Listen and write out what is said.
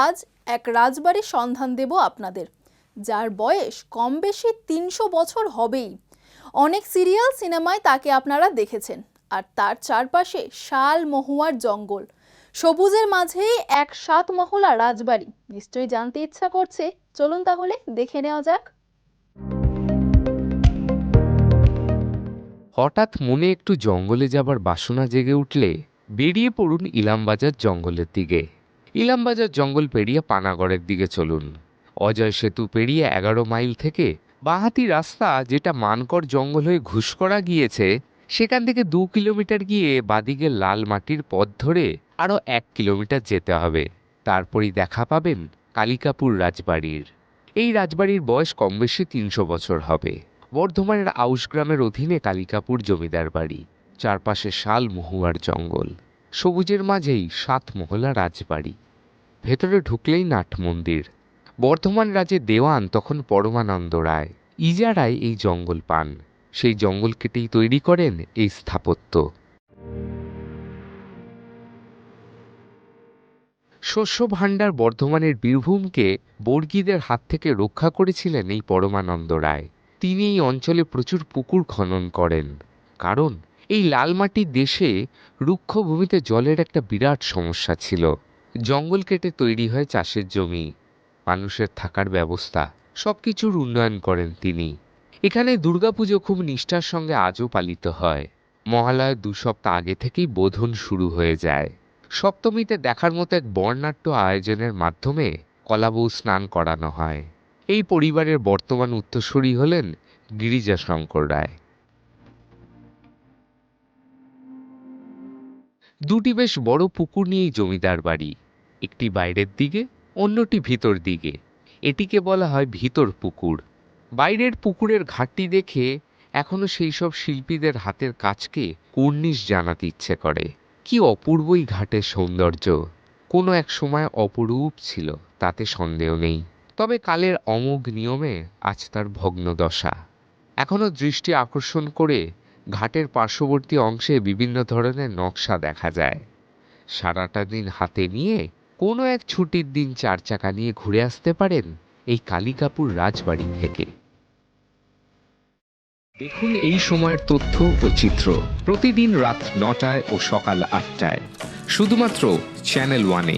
আজ এক রাজবাড়ির সন্ধান দেব আপনাদের, যার বয়স কম বেশি ৩০০ বছর হবেই। অনেক সিরিয়াল সিনেমায় তাকে আপনারা দেখেছেন, আর তার চারপাশে শাল মহুয়ার জঙ্গল, সবুজের মাঝেই এক ৭ মহলা রাজবাড়ি। নিশ্চয়ই জানতে ইচ্ছা করছে, চলুন তাহলে দেখে নেওয়া যাক। হঠাৎ মনে একটু জঙ্গলে যাবার বাসনা জেগে উঠলে বেরিয়ে পড়ুন ইলামবাজার জঙ্গলের দিকে। ইলামবাজার জঙ্গল পেরিয়ে পানাগড়ের দিকে চলুন। অজয় সেতু পেরিয়ে ১১ মাইল থেকে বাঁহাতি রাস্তা, যেটা মানকড় জঙ্গল হয়ে ঘুষকরা গিয়েছে, সেখান থেকে ২ কিলোমিটার গিয়ে বাদিকে লাল মাটির পথ ধরে আরও ১ কিলোমিটার যেতে হবে। তারপরই দেখা পাবেন কালিকাপুর রাজবাড়ির। এই রাজবাড়ির বয়স কম বেশি ৩০০ বছর হবে। বর্ধমানের আউশ গ্রামের অধীনে কালিকাপুর জমিদার বাড়ি, চারপাশে শাল মহুয়ার জঙ্গল, সবুজের মাঝেই ৭ মহলা রাজবাড়ি। ভেতরে ঢুকলেই নাট মন্দির। বর্ধমান রাজের দেওয়ান তখন পরমানন্দ রায় ইজারায় এই জঙ্গল পান। সেই জঙ্গল কেটেই তৈরি করেন এই স্থাপত্য। শস্য ভাণ্ডার বর্ধমানের বীরভূমকে বর্গীদের হাত থেকে রক্ষা করেছিলেন এই পরমানন্দ রায়। তিনি এই অঞ্চলে প্রচুর পুকুর খনন করেন, কারণ এই লাল মাটির দেশে রুক্ষ ভূমিতে জলের একটা বিরাট সমস্যা ছিল। জঙ্গল কেটে তৈরি হয় চাষের জমি, মানুষের থাকার ব্যবস্থা, সবকিছুর উন্নয়ন করেন তিনি। এখানে দুর্গাপুজো খুব নিষ্ঠার সঙ্গে আজও পালিত হয়। মহালয়ার ২ সপ্তাহ আগে থেকেই বোধন শুরু হয়ে যায়। সপ্তমীতে দেখার মতো এক বর্ণাঢ্য আয়োজনের মাধ্যমে কলাবউ স্নান করানো হয়। এই পরিবারের বর্তমান উত্তরসূরি হলেন গিরিজাশঙ্কর রায়। দুটি বেশ বড় পুকুর নিয়েই জমিদার বাড়ি, একটি বাইরের দিকে, অন্যটি ভিতর দিকে। এটিকে বলা হয় ভিতর পুকুর। বাইরের পুকুরের ঘাটটি দেখে এখনো সেই সব শিল্পীদের হাতের কাজকে কুর্নিশ জানাতে ইচ্ছে করে। কি অপূর্বই ঘাটের সৌন্দর্য! কোনো এক সময় অপরূপ ছিল, তাতে সন্দেহ নেই। তবে কালের অমোঘ নিয়মে আজ তার ভগ্নদশা। এখনো দৃষ্টি আকর্ষণ করে ঘাটের পার্শ্ববর্তী অংশে বিভিন্ন ধরনের নকশা দেখা যায়। সারাটা দিন হাতে নিয়ে কোনো এক ছুটির দিন ৪ চাকা নিয়ে ঘুরে আসতে পারেন এই কালিকাপুর রাজবাড়ি থেকে। দেখুন এই সময়ের তথ্য ও চিত্র প্রতিদিন রাত ৯টায় ও সকাল ৮টায় শুধুমাত্র চ্যানেল ওয়ানে।